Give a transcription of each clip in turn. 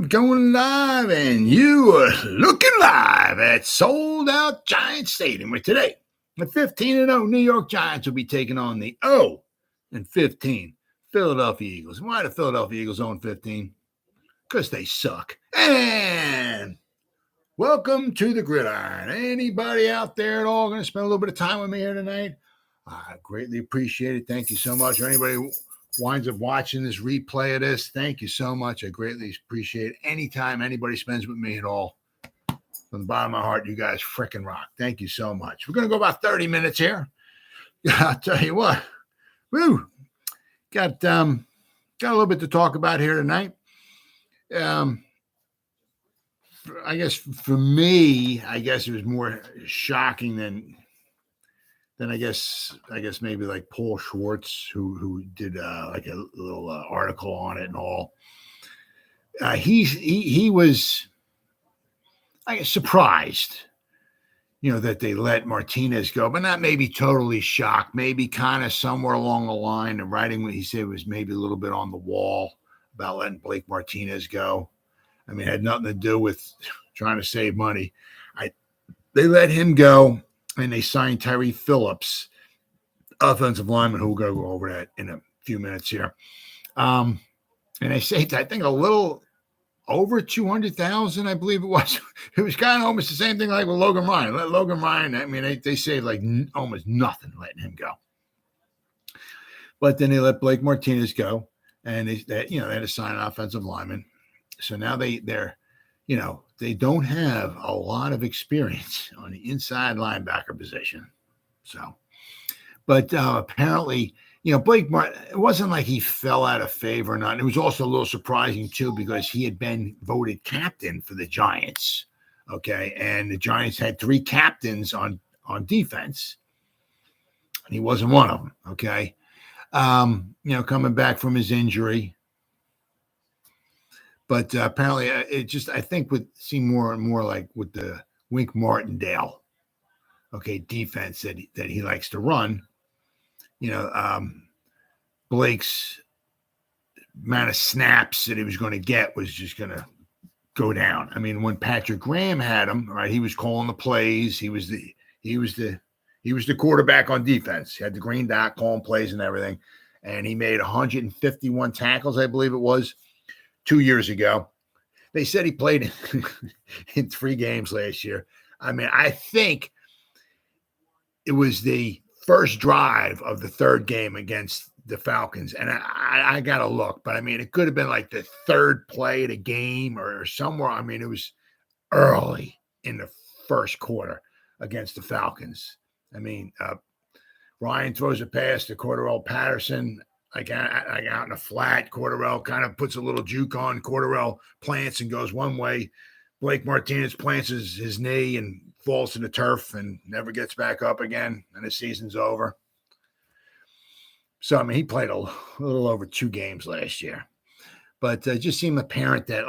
going live, and you are looking live at Sold Out Giants Stadium, where today the 15-0 New York Giants will be taking on the 0-15 Philadelphia Eagles. Why the Philadelphia Eagles 0-15? Because they suck. And welcome to the Gridiron. Anybody out there at all going to spend a little bit of time with me here tonight? I greatly appreciate it. Thank you so much. Or anybody who winds up watching this replay of this, thank you so much. I greatly appreciate it. Anytime anybody spends with me at all, from the bottom of my heart, you guys freaking rock. Thank you so much. We're going to go about 30 minutes here. I'll tell you what. Woo! Got a little bit to talk about here tonight. I guess for me, it was more shocking than I guess maybe like Paul Schwartz, who did like a little article on it and all. He was, I guess, surprised, that they let Martinez go, but not maybe totally shocked. Maybe kind of somewhere along the line, the writing what he said was maybe a little bit on the wall about letting Blake Martinez go. I mean, it had nothing to do with trying to save money. They let him go. And they signed Tyre Phillips, offensive lineman, who we'll go over that in a few minutes here. And they say, I think a little over 200,000, I believe it was. It was kind of almost the same thing like with Logan Ryan. Let Logan Ryan, I mean, they saved like almost nothing letting him go. But then they let Blake Martinez go, and they had to sign an offensive lineman. So now they're they don't have a lot of experience on the inside linebacker position. So, but apparently, Blake Martin, it wasn't like he fell out of favor or not. It was also a little surprising too, because he had been voted captain for the Giants. Okay. And the Giants had 3 captains on defense, and he wasn't one of them. Okay. Coming back from his injury. But apparently, I think would seem more and more like with the Wink Martindale, defense that he likes to run. Blake's amount of snaps that he was going to get was just going to go down. I mean, when Patrick Graham had him, right, he was calling the plays. He was the quarterback on defense. He had the green dot calling plays and everything, and he made 151 tackles, I believe it was. 2 years ago. They said he played in 3 games last year. I mean, I think it was the first drive of the 3rd game against the Falcons. And I got to look, but I mean, it could have been like the 3rd play of the game or somewhere. I mean, it was early in the 1st quarter against the Falcons. I mean, Ryan throws a pass to Cordarrelle Patterson, like out in a flat. Cordarrelle kind of puts a little juke on. Cordarrelle plants and goes one way. Blake Martinez plants his knee and falls to the turf and never gets back up again, and the season's over. So, I mean, he played a little over 2 games last year. But it just seemed apparent that,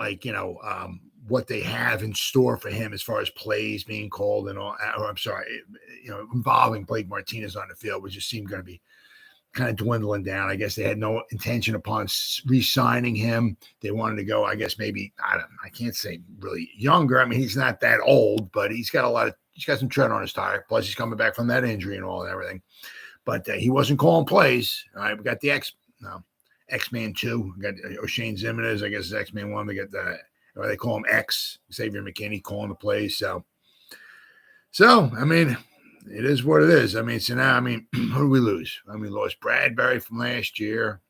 what they have in store for him as far as plays being called and all, involving Blake Martinez on the field, which just seemed going to be kind of dwindling down. I guess they had no intention upon re-signing him. They wanted to go, I guess maybe, I can't say really younger. I mean, he's not that old, but he's got some tread on his tire. Plus he's coming back from that injury and all and everything. But he wasn't calling plays. All right. We got the X-Man 2. We got Oshane Ximines. I guess it's X-Man 1. We got they call him X, Xavier McKinney calling the plays. So, I mean, it is what it is. I mean, so now, who do we lose? We lost Bradbury from last year,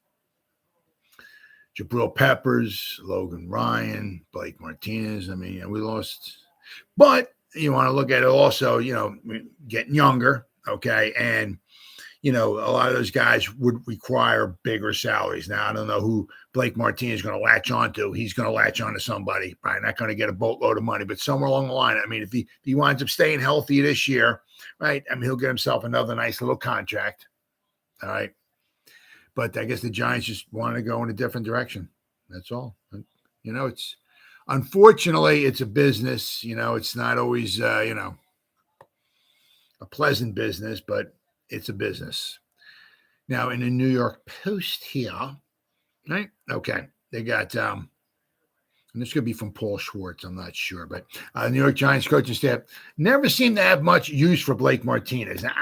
Jabrill Peppers, Logan Ryan, Blake Martinez. We lost. But you want to look at it also, getting younger, okay? And, a lot of those guys would require bigger salaries. Now, I don't know who Blake Martinez is going to latch on to. He's going to latch on to somebody, probably not going to get a boatload of money, but somewhere along the line, if he winds up staying healthy this year, right, he'll get himself another nice little contract, all right? But I guess the Giants just want to go in a different direction. That's all. It's unfortunately, it's a business. It's not always, a pleasant business, but it's a business. Now, in the New York Post here, right? Okay. They got And this could be from Paul Schwartz. I'm not sure. But New York Giants coaching staff never seemed to have much use for Blake Martinez. Now,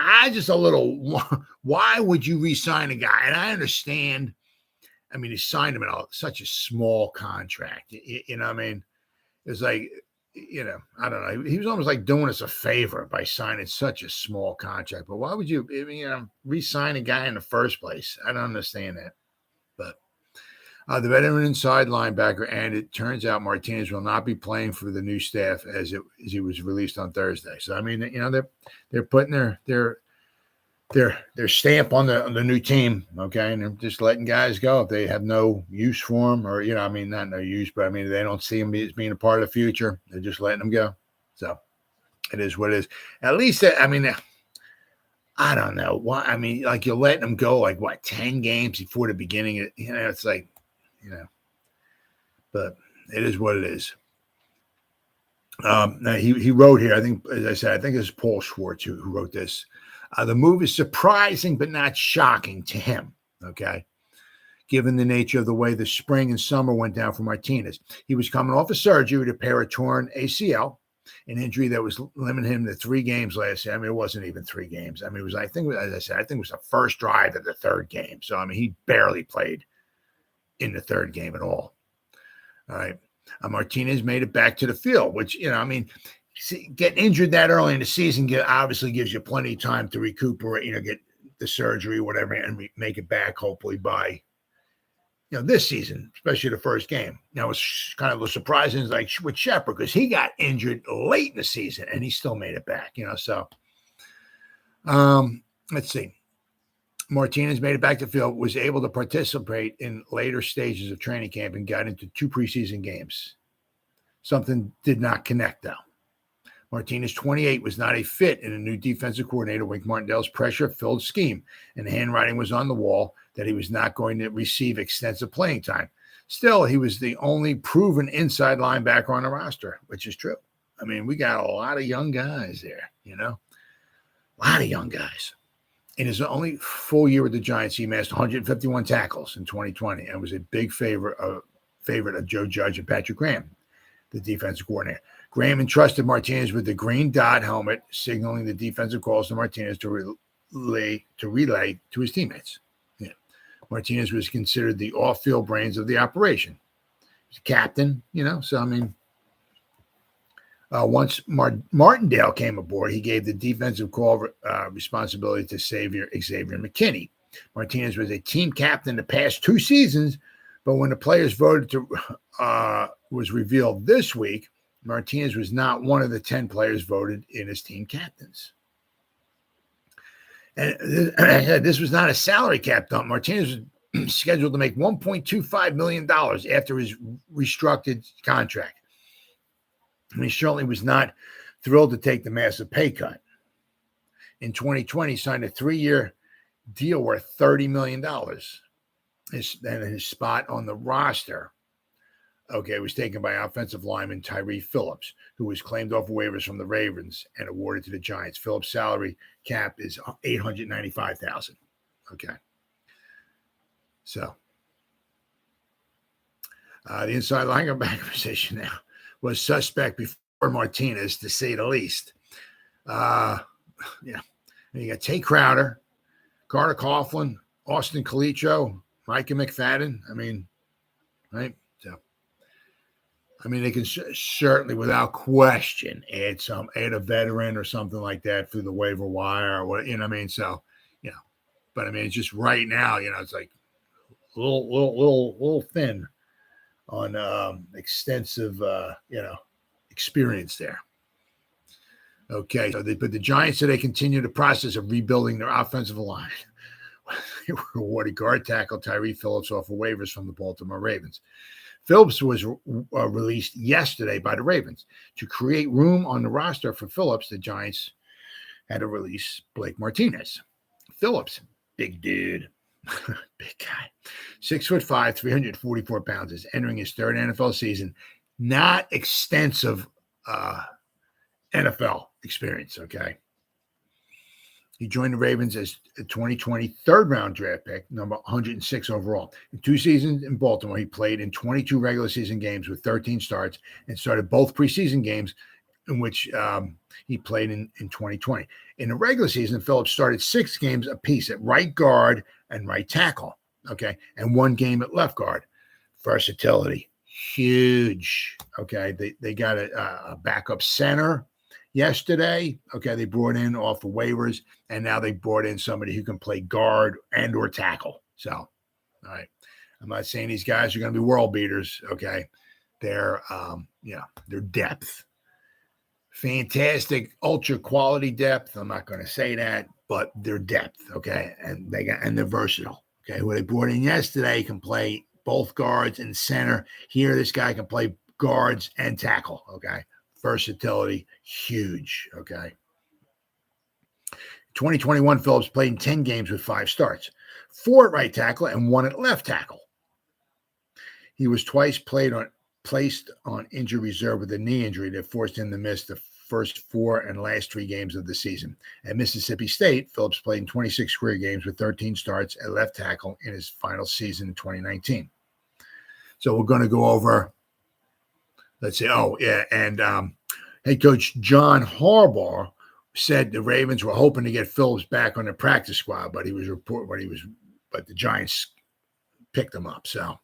why would you re-sign a guy? And I understand. I mean, he signed him in such a small contract. You know what I mean? It's like, I don't know. He was almost like doing us a favor by signing such a small contract. But why would you, re-sign a guy in the first place? I don't understand that. But the veteran inside linebacker, and it turns out Martinez will not be playing for the new staff as he was released on Thursday. So I mean, they're putting their stamp on the new team, okay, and they're just letting guys go if they have no use for them, or not no use, but I mean they don't see them as being a part of the future. They're just letting them go. So it is what it is. At least I don't know why. I mean, like you're letting them go, 10 games before the beginning. It's like, but it is what it is. Now he wrote here. I think, as I said, I think it's Paul Schwartz who wrote this. The move is surprising but not shocking to him, okay, given the nature of the way the spring and summer went down for Martinez. He was coming off a surgery to repair a torn ACL, an injury that was limiting him to 3 games last year. I mean, it wasn't even 3 games. I mean, it was, I think, as I said, I think it was the first drive of the 3rd game. So, I mean, he barely played in the 3rd game at all. All right. Martinez made it back to the field, which, getting injured that early in the season obviously gives you plenty of time to recuperate, get the surgery, whatever, and make it back hopefully by, this season, especially the first game. Now, it's kind of a surprise like with Shepard because he got injured late in the season and he still made it back, so let's see. Martinez made it back to the field, was able to participate in later stages of training camp and got into 2 preseason games. Something did not connect, though. Martinez, 28, was not a fit in a new defensive coordinator Wink Martindale's pressure-filled scheme, and the handwriting was on the wall that he was not going to receive extensive playing time. Still, he was the only proven inside linebacker on the roster, which is true. I mean, we got a lot of young guys there, a lot of young guys. In his only full year with the Giants, he amassed 151 tackles in 2020 and was a big favorite of Joe Judge and Patrick Graham, the defensive coordinator. Graham entrusted Martinez with the green dot helmet, signaling the defensive calls to Martinez to relay to his teammates. Yeah. Martinez was considered the off-field brains of the operation. He's a captain, so I mean, once Martindale came aboard, he gave the defensive call responsibility to Xavier McKinney. Martinez was a team captain the past 2 seasons, but when the players voted to was revealed this week, Martinez was not one of the 10 players voted in as team captains. And this was not a salary cap dump. Martinez was scheduled to make $1.25 million after his restructured contract. And he certainly was not thrilled to take the massive pay cut. In 2020, he signed a 3-year deal worth $30 million. His spot on the roster, was taken by offensive lineman Tyre Phillips, who was claimed off waivers from the Ravens and awarded to the Giants. Phillips' salary cap is $895,000. Okay. So the inside linebacker position now was suspect before Martinez, to say the least. You got Tay Crowder, Carter Coughlin, Austin Calitro, Micah McFadden. I mean, right? So, I mean, they can certainly, without question, add a veteran or something like that through the waiver wire or what, So, but I mean, it's just right now, it's like a little thin on extensive, experience there. Okay, so but the Giants said they continue the process of rebuilding their offensive line. They were awarded guard tackle Tyre Phillips off of waivers from the Baltimore Ravens. Phillips was released yesterday by the Ravens. To create room on the roster for Phillips, the Giants had to release Blake Martinez. Phillips, big dude, big guy, 6'5", 344 pounds, is entering his 3rd NFL season. Not extensive NFL experience, okay? He joined the Ravens as a 2020 third-round draft pick, number 106 overall. In 2 seasons in Baltimore, he played in 22 regular season games with 13 starts and started both preseason games in which he played in 2020. In the regular season, Phillips started 6 games apiece at right guard and right tackle, okay, and 1 game at left guard. Versatility, huge, okay. They got a backup center yesterday, okay. They brought in off of waivers, and now they brought in somebody who can play guard and or tackle. So, all right. I'm not saying these guys are going to be world beaters, okay. They're depth. Fantastic, ultra quality depth. I'm not going to say that, but they're depth, okay, and they're versatile, okay. Who they brought in yesterday can play both guards and center. Here, this guy can play guards and tackle, okay. Versatility, huge, okay. 2021, Phillips played in 10 games with 5 starts, 4 at right tackle and 1 at left tackle. He was twice placed on injury reserve with a knee injury that forced him to miss the first 4 and last 3 games of the season. At Mississippi State, Phillips played in 26 career games with 13 starts at left tackle in his final season in 2019. So we're going to go over, let's see, head coach John Harbaugh said the Ravens were hoping to get Phillips back on the practice squad, but but the Giants picked him up. So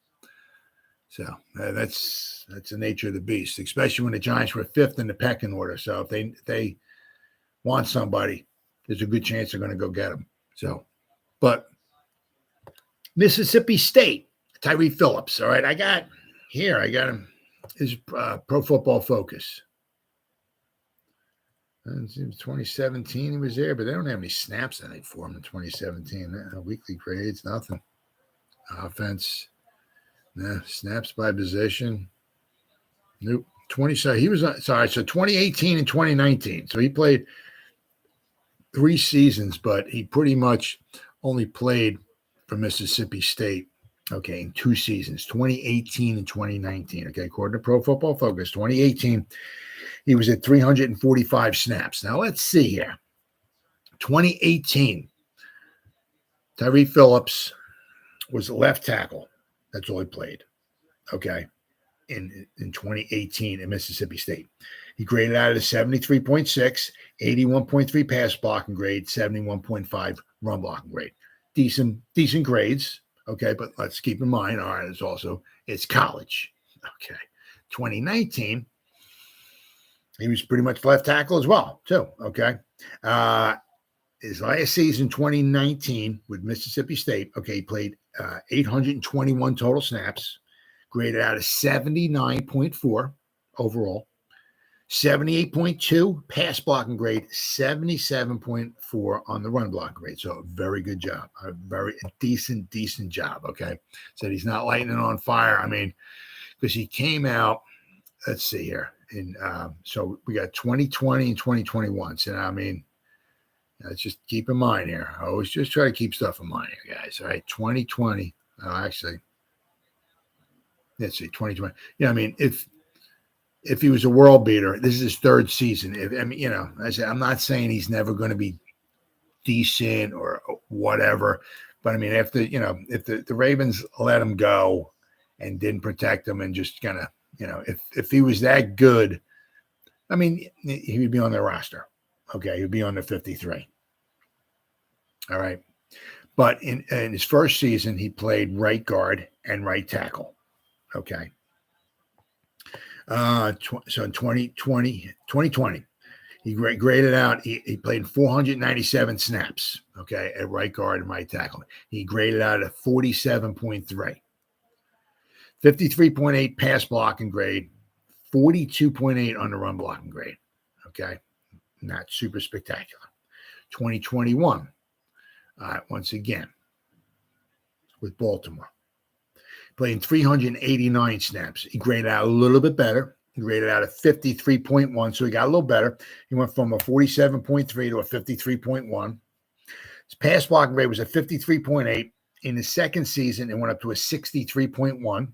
that's the nature of the beast, especially when the Giants were 5th in the pecking order. So if they want somebody, there's a good chance they're going to go get him. So, but Mississippi State, Tyre Phillips. All right, I got him. His Pro Football Focus. And it was 2017 he was there, but they don't have any snaps, I think, for him in 2017. Weekly grades, nothing. Offense. Nah, snaps by position. Nope. 2018 and 2019. So he played 3 seasons, but he pretty much only played for Mississippi State, okay, in 2 seasons, 2018 and 2019. Okay, according to Pro Football Focus, 2018, he was at 345 snaps. Now let's see here. 2018, Tyre Phillips was a left tackle. That's all he played, okay, in 2018 at Mississippi State. He graded out at a 73.6, 81.3 pass blocking grade, 71.5 run blocking grade. Decent grades, okay, but let's keep in mind, all right, it's college, okay. 2019, he was pretty much left tackle as well, too, okay. His last season, 2019, with Mississippi State, okay, he played 821 total snaps, graded out of 79.4 overall, 78.2 pass blocking grade, 77.4 on the run blocking grade. So a very good job, a very decent job, okay? Said he's not lighting it on fire. I mean, because he came out, let's see here, so we got 2020 and 2021. So, I mean, let's just keep in mind here. I always just try to keep stuff in mind here, guys. All right, 2020. Actually, let's see, 2020. Yeah, I mean, if he was a world beater, this is his 3rd season. I'm not saying he's never going to be decent or whatever, but I mean, if the Ravens let him go and didn't protect him and just kind of, if he was that good, I mean, he would be on their roster. Okay, he'll be on the 53. All right. But in his first season, he played right guard and right tackle. Okay. So in 2020, he graded out, he played 497 snaps, okay, at right guard and right tackle. He graded out at 47.3. 53.8 pass blocking grade, 42.8 on the run blocking grade. Okay. Not super spectacular. 2021, once again, with Baltimore. Playing 389 snaps. He graded out a little bit better. He graded out a 53.1, so he got a little better. He went from a 47.3 to a 53.1. His pass blocking grade was a 53.8. In his second season, it went up to a 63.1.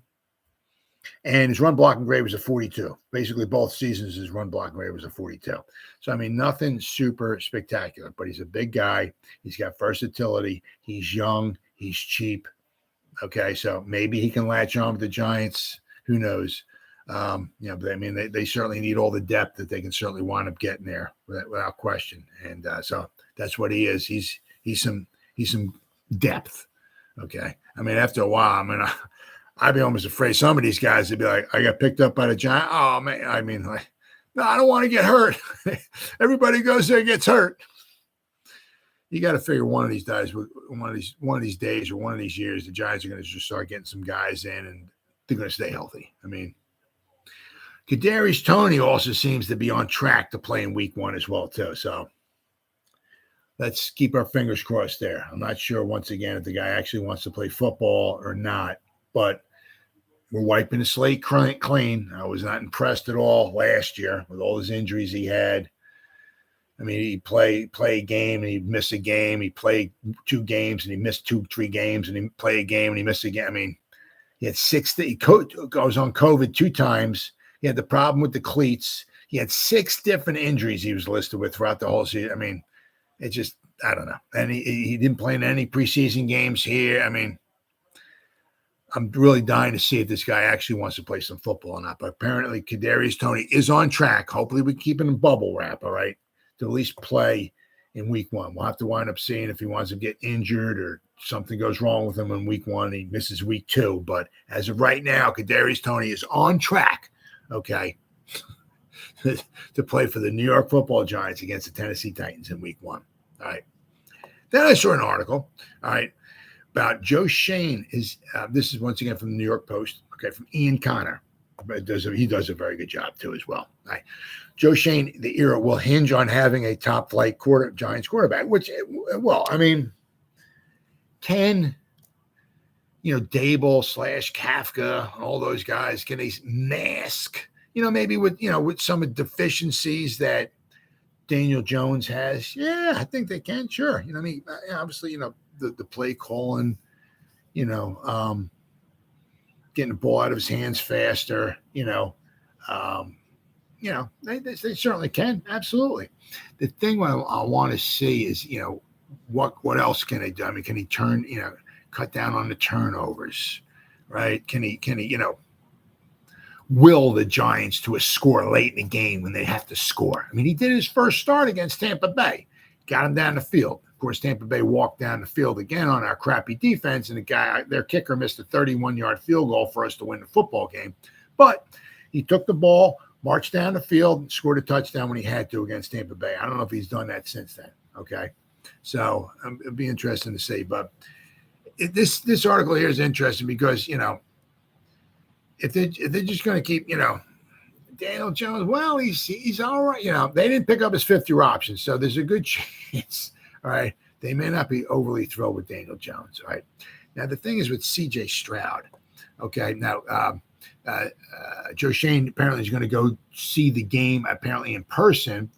And his run blocking grade was a 42. Basically, both seasons, his run blocking grade was a 42. So, I mean, nothing super spectacular, but he's a big guy. He's got versatility. He's young. He's cheap. Okay, so maybe he can latch on with the Giants. Who knows? But I mean, they certainly need all the depth that they can certainly wind up getting there without question. And so that's what he is. He's some depth. Okay, I mean, after a while, I mean, I'd be almost afraid some of these guys would be like, I got picked up by the Giants. Oh man, I mean, like, no, I don't want to get hurt. Everybody goes there and gets hurt. You got to figure one of these days, one of these days, or one of these years, the Giants are going to just start getting some guys in, and they're going to stay healthy. I mean, Kadarius Toney also seems to be on track to play in Week 1 as well too. So let's keep our fingers crossed there. I'm not sure once again if the guy actually wants to play football or not, but we're wiping the slate clean. I was not impressed at all last year with all his injuries he had. I mean, he play a game and he missed a game. He played 2 games and he missed 2-3 games, and he played a game and he missed a game. I mean, he had 6. He goes on COVID 2 times. He had the problem with the cleats. He had 6 different injuries he was listed with throughout the whole season. I mean, it just, I don't know. And he didn't play in any preseason games here. I mean, I'm really dying to see if this guy actually wants to play some football or not. But apparently, Kadarius Toney is on track. Hopefully, we keep him in bubble wrap, all right, to at least play in Week 1. We'll have to wind up seeing if he wants to get injured or something goes wrong with him in Week 1 and he misses Week 2. But as of right now, Kadarius Toney is on track, okay, to play for the New York Football Giants against the Tennessee Titans in Week 1. All right. Then I saw an article, all right, about Joe Schoen. This is once again from the New York Post, okay, from Ian Connor. But he does a very good job too as well. All right. Joe Schoen, the era will hinge on having a top flight Giants quarterback, which, well, I mean, can, Dable / Kafka, all those guys, can they mask, maybe with some of the deficiencies that Daniel Jones has? Yeah, I think they can. Sure. I mean, obviously, the play calling, getting the ball out of his hands faster, they certainly can. Absolutely. The thing I want to see is, what else can they do? I mean, can he cut down on the turnovers, right? Can he, will the Giants to a score late in the game when they have to score? I mean, he did his first start against Tampa Bay, got him down the field. Of course, Tampa Bay walked down the field again on our crappy defense, and their kicker missed a 31-yard field goal for us to win the football game. But he took the ball, marched down the field, and scored a touchdown when he had to against Tampa Bay. I don't know if he's done that since then, okay? So it'll be interesting to see. But this article here is interesting because, if they're just going to keep, Daniel Jones, well, he's all right. They didn't pick up his 5th-year option, so there's a good chance, all right, they may not be overly thrilled with Daniel Jones, all right? Now, the thing is with C.J. Stroud, okay, now Joe Schoen apparently is going to go see the game apparently in person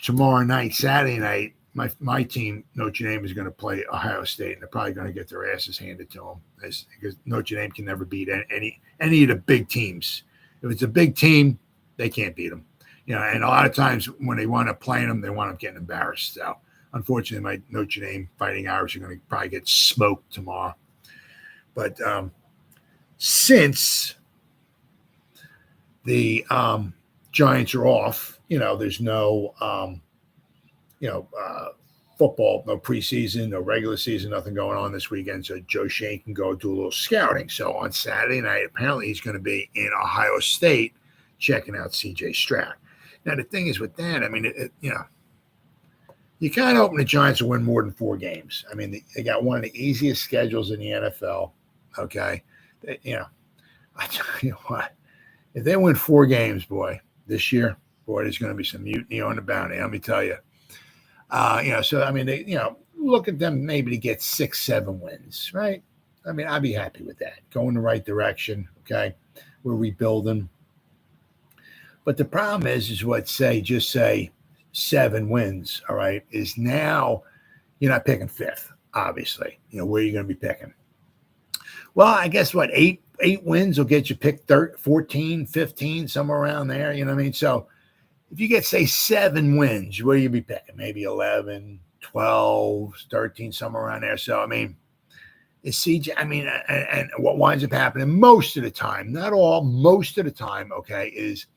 tomorrow night, Saturday night. My team, Notre Dame, is going to play Ohio State, and they're probably going to get their asses handed to them because Notre Dame can never beat any of the big teams. If it's a big team, they can't beat them. And a lot of times when they wind up playing them, they wind up getting embarrassed. So, unfortunately, my Notre Dame Fighting Irish are going to probably get smoked tomorrow. But since the Giants are off, there's no football, no preseason, no regular season, nothing going on this weekend. So Joe Schoen can go do a little scouting. So on Saturday night, apparently he's going to be in Ohio State checking out C.J. Stroud. Now, the thing is with that, I mean, you kind of hoping the Giants will win more than 4 games. I mean, they got one of the easiest schedules in the NFL, okay? I tell you what, if they win 4 games, this year, there's going to be some mutiny on the bounty, let me tell you. So, I mean, they, look at them maybe to get 6-7 wins, right? I mean, I'd be happy with that. Going the right direction, okay? We're rebuilding. But the problem is just say 7 wins, all right, is now you're not picking 5th, obviously. Where are you going to be picking? Well, I guess 8 8 wins will get you picked 14, 15, somewhere around there. You know what I mean? So if you get, say, 7 wins, what do you be picking? Maybe 11, 12, 13, somewhere around there. So, I mean, it's CJ. I mean, and what winds up happening most of the time, not all, most of the time, okay, is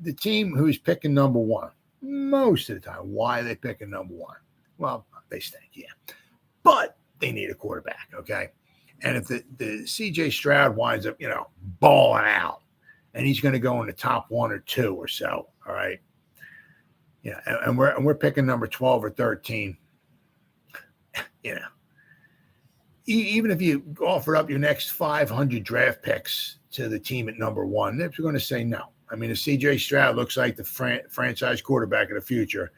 the team who's picking number 1. Most of the time. Why are they picking number 1? Well, they stink, yeah. But they need a quarterback, okay? And if the CJ Stroud winds up, balling out, and he's going to go in the top 1 or 2 or so, all right? Yeah, and we're picking number 12 or 13, even if you offer up your next 500 draft picks to the team at number 1, they're going to say no. I mean, if CJ Stroud looks like the franchise quarterback of the future,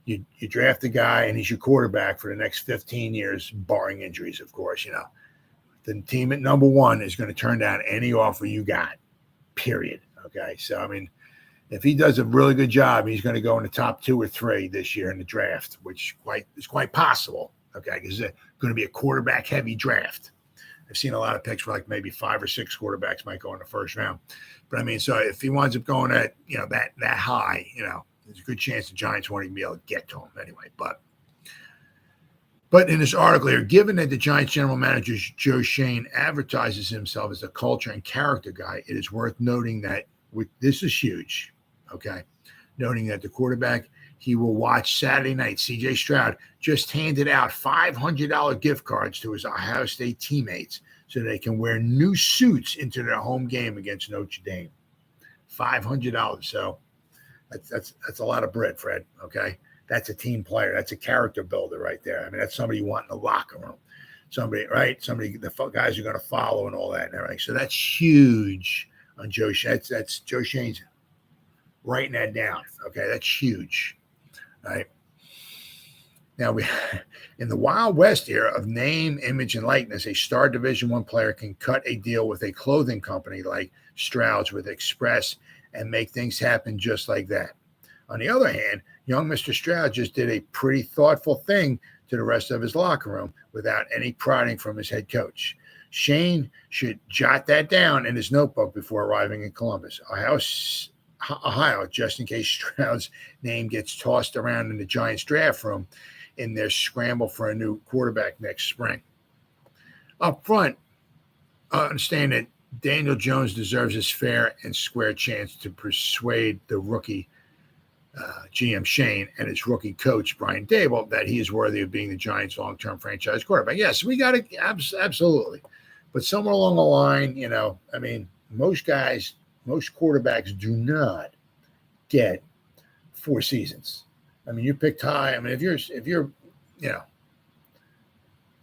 you draft a guy and he's your quarterback for the next 15 years, barring injuries, of course, The team at number 1 is going to turn down any offer you got, period. Okay, so, I mean, if he does a really good job, he's going to go in the top 2 or 3 this year in the draft, which is quite possible, okay, because it's going to be a quarterback-heavy draft. I've seen a lot of picks where like maybe 5 or 6 quarterbacks might go in the first round. But, I mean, so if he winds up going at, that high, there's a good chance the Giants won't even be able to get to him anyway. But in this article here, given that the Giants general manager, Joe Schoen, advertises himself as a culture and character guy, it is worth noting that this is huge, okay? Noting that the quarterback he will watch Saturday night, CJ Stroud, just handed out $500 gift cards to his Ohio State teammates so they can wear new suits into their home game against Notre Dame. $500. So that's a lot of bread, Fred, okay? That's a team player. That's a character builder right there. I mean, that's somebody you want in the locker room. Somebody, right? Somebody, the guys are going to follow and all that and everything. So that's huge on Joe Schoen. That's Joe Schoen's writing that down. Okay, that's huge. Right. Now, in the Wild West era of name, image, and likeness, a star Division I player can cut a deal with a clothing company like Stroud's with Express and make things happen just like that. On the other hand, young Mr. Stroud just did a pretty thoughtful thing to the rest of his locker room without any prodding from his head coach. Schoen should jot that down in his notebook before arriving in Columbus, Ohio, just in case Stroud's name gets tossed around in the Giants draft room in their scramble for a new quarterback next spring. Up front, understand that Daniel Jones deserves his fair and square chance to persuade the rookie GM Schoen and his rookie coach Brian Daboll that he is worthy of being the Giants' long-term franchise quarterback. Yes, we got it, absolutely. But somewhere along the line, I mean, most quarterbacks do not get 4 seasons. I mean, you picked high. I mean, if you're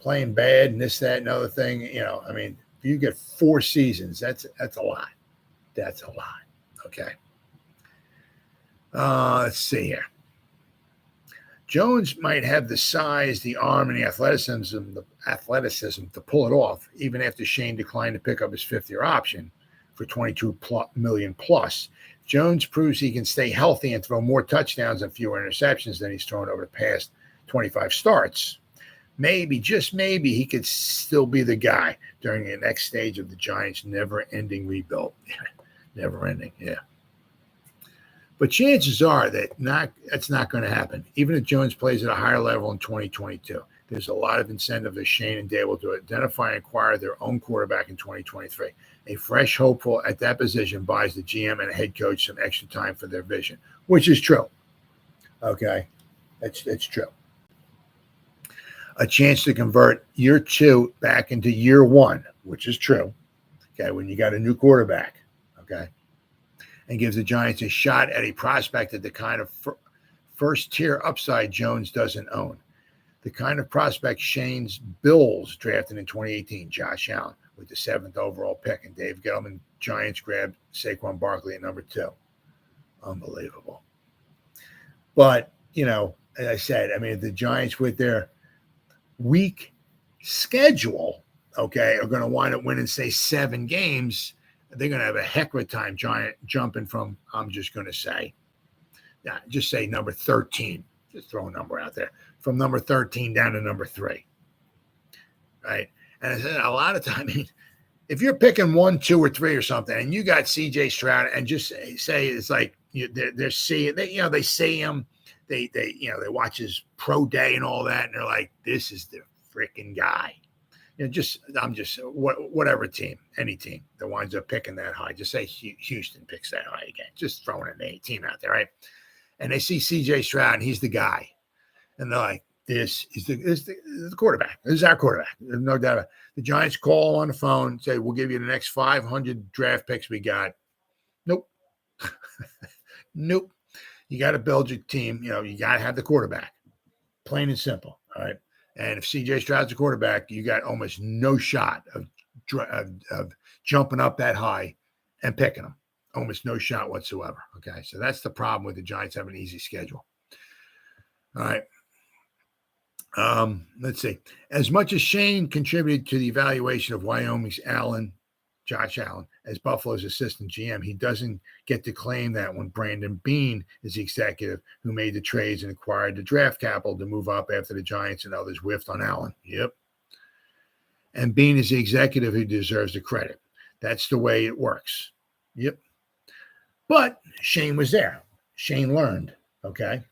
playing bad and this, that, and other thing, I mean, if you get 4 seasons, that's a lot. That's a lot. Okay. Let's see here. Jones might have the size, the arm, and the athleticism to pull it off, even after Schoen declined to pick up his 5th-year option for $22 million plus. Jones proves he can stay healthy and throw more touchdowns and fewer interceptions than he's thrown over the past 25 starts. Maybe, just maybe, he could still be the guy during the next stage of the Giants' never-ending rebuild. Never-ending, yeah. But chances are that's not going to happen, even if Jones plays at a higher level in 2022. There's a lot of incentive for Schoen and Daboll to identify and acquire their own quarterback in 2023. A fresh hopeful at that position buys the GM and head coach some extra time for their vision, which is true. Okay, it's true. A chance to convert year 2 back into year 1, which is true. Okay, when you got a new quarterback. Okay. And gives the Giants a shot at a prospect at the kind of first-tier upside Jones doesn't own. The kind of prospect Shane's Bills drafted in 2018, Josh Allen, with the 7th overall pick, and Dave Gettleman Giants grabbed Saquon Barkley at number 2. Unbelievable. But, as I said, I mean, the Giants with their weak schedule, okay, are going to wind up winning, say, 7 games. They're going to have a heck of a time jumping from, I'm just going to say, just say number 13. Just throw a number out there. From number 13 down to number 3. Right? And I said a lot of times, if you're picking 1, 2, or 3 or something, and you got CJ Stroud, and just say it's like they're seeing, they see him, they watch his pro day and all that, and they're like, this is the freaking guy. Whatever team, any team that winds up picking that high, just say Houston picks that high again, just throwing a team out there, right? And they see CJ Stroud, and he's the guy, and they're like, this is the quarterback. This is our quarterback. There's no doubt. The Giants call on the phone, say, we'll give you the next 500 draft picks we got. Nope. Nope. You got to build your team. You got to have the quarterback. Plain and simple. All right. And if CJ Stroud's a quarterback, you got almost no shot of jumping up that high and picking him. Almost no shot whatsoever. Okay. So that's the problem with the Giants having an easy schedule. All right. Let's see. As much as Schoen contributed to the evaluation of Wyoming's Josh Allen, as Buffalo's assistant GM, he doesn't get to claim that when Brandon Beane is the executive who made the trades and acquired the draft capital to move up after the Giants and others whiffed on Allen. Yep. And Beane is the executive who deserves the credit. That's the way it works. Yep. But Schoen was there. Schoen learned. Okay.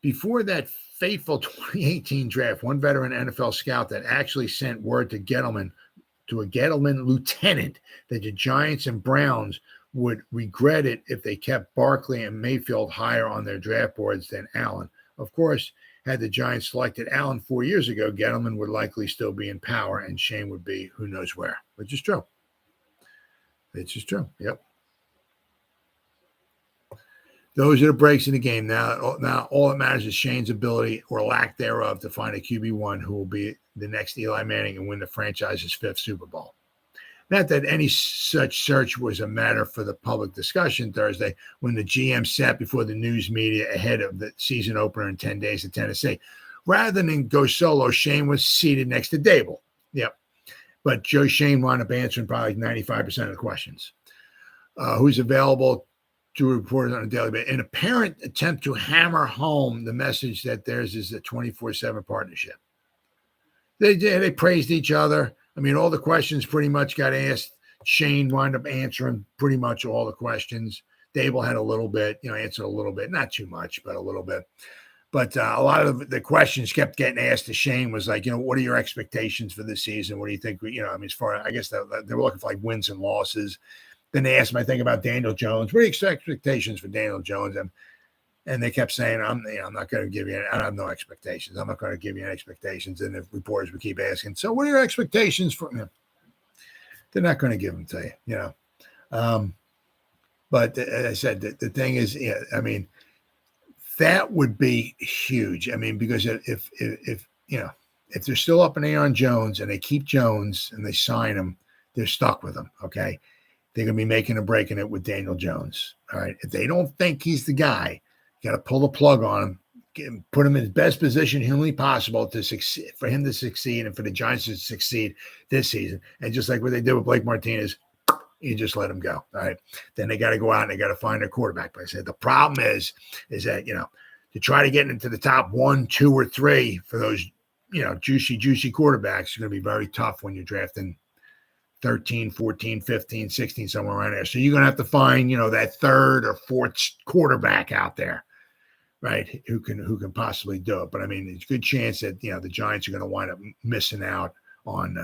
Before that fateful 2018 draft, one veteran NFL scout that actually sent word to a Gettleman lieutenant that the Giants and Browns would regret it if they kept Barkley and Mayfield higher on their draft boards than Allen. Of course, had the Giants selected Allen 4 years ago, Gettleman would likely still be in power and Schoen would be who knows where, which is true. It's just true. Yep. Those are the breaks in the game. Now all that matters is Shane's ability or lack thereof to find a QB1 who will be the next Eli Manning and win the franchise's 5th Super Bowl. Not that any such search was a matter for the public discussion Thursday when the GM sat before the news media ahead of the season opener in 10 days in Tennessee. Rather than go solo, Schoen was seated next to Dable. Yep. But Joe Schoen wound up answering probably 95% of the questions. Who's available to report on a daily basis, an apparent attempt to hammer home the message that theirs is a 24/7 partnership. They praised each other. I mean, all the questions pretty much got asked. Schoen wound up answering pretty much all the questions. Dable had a little bit, answered a little bit, not too much, but a little bit. But a lot of the questions kept getting asked to Schoen was like, what are your expectations for this season? What do you think? As far as I guess they were looking for like wins and losses. Then they asked him, I think, about Daniel Jones. What are your expectations for Daniel Jones? And they kept saying, I'm not going to give you, I have no expectations. I'm not going to give you any expectations. And the reporters would keep asking, so what are your expectations for him? They're not going to give them to you, But as I said, the thing is, that would be huge. I mean, because if they're still up in the air on Jones and they keep Jones and they sign him, they're stuck with him. Okay. They're going to be making a break in it with Daniel Jones. All right. If they don't think he's the guy, you got to pull the plug on him, put him in his best position humanly possible to succeed, for him to succeed and for the Giants to succeed this season. And just like what they did with Blake Martinez, you just let him go. All right. Then they got to go out and they got to find their quarterback. But I said, the problem is that, to try to get into the top 1, 2, or 3 for those, juicy quarterbacks is going to be very tough when you're drafting 13, 14, 15, 16, somewhere around there. So you're going to have to find, that 3rd or 4th quarterback out there, right, who can possibly do it. But, I mean, there's a good chance that, the Giants are going to wind up missing out on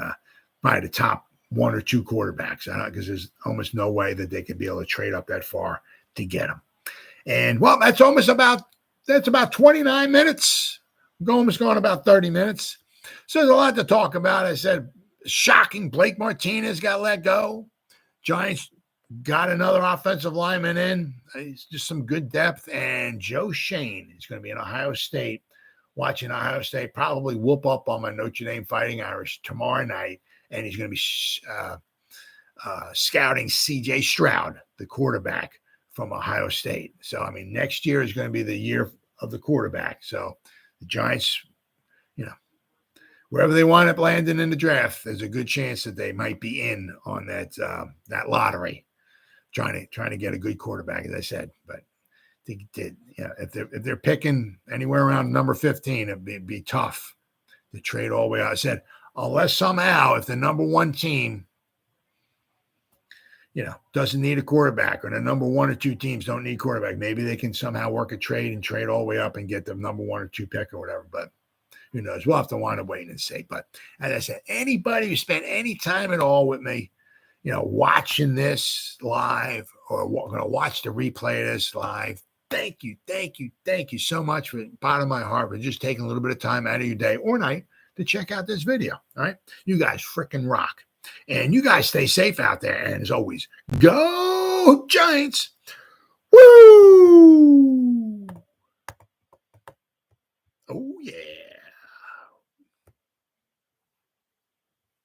probably the top 1 or 2 quarterbacks because there's almost no way that they could be able to trade up that far to get them. And, well, that's about 29 minutes. We're almost going about 30 minutes. So there's a lot to talk about. I said, shocking. Blake Martinez got let go. Giants got another offensive lineman in. It's just some good depth. And Joe Schoen is going to be in Ohio State, watching Ohio State probably whoop up on my Notre Dame Fighting Irish tomorrow night. And he's going to be scouting C.J. Stroud, the quarterback from Ohio State. So, I mean, next year is going to be the year of the quarterback. So the Giants, wherever they wind up landing in the draft, there's a good chance that they might be in on that lottery, trying to get a good quarterback, as I said. But if they're picking anywhere around number 15, it'd be tough to trade all the way out. I said unless somehow if the number one team, doesn't need a quarterback, or the number one or two teams don't need quarterback, maybe they can somehow work a trade and trade all the way up and get the number one or two pick or whatever. But who knows? We'll have to wind up waiting and see. But as I said, anybody who spent any time at all with me, watching this live or going to watch the replay of this live, thank you so much from the bottom of my heart for just taking a little bit of time out of your day or night to check out this video. All right. You guys freaking rock. And you guys stay safe out there. And as always, go Giants. Woo! Oh, yeah.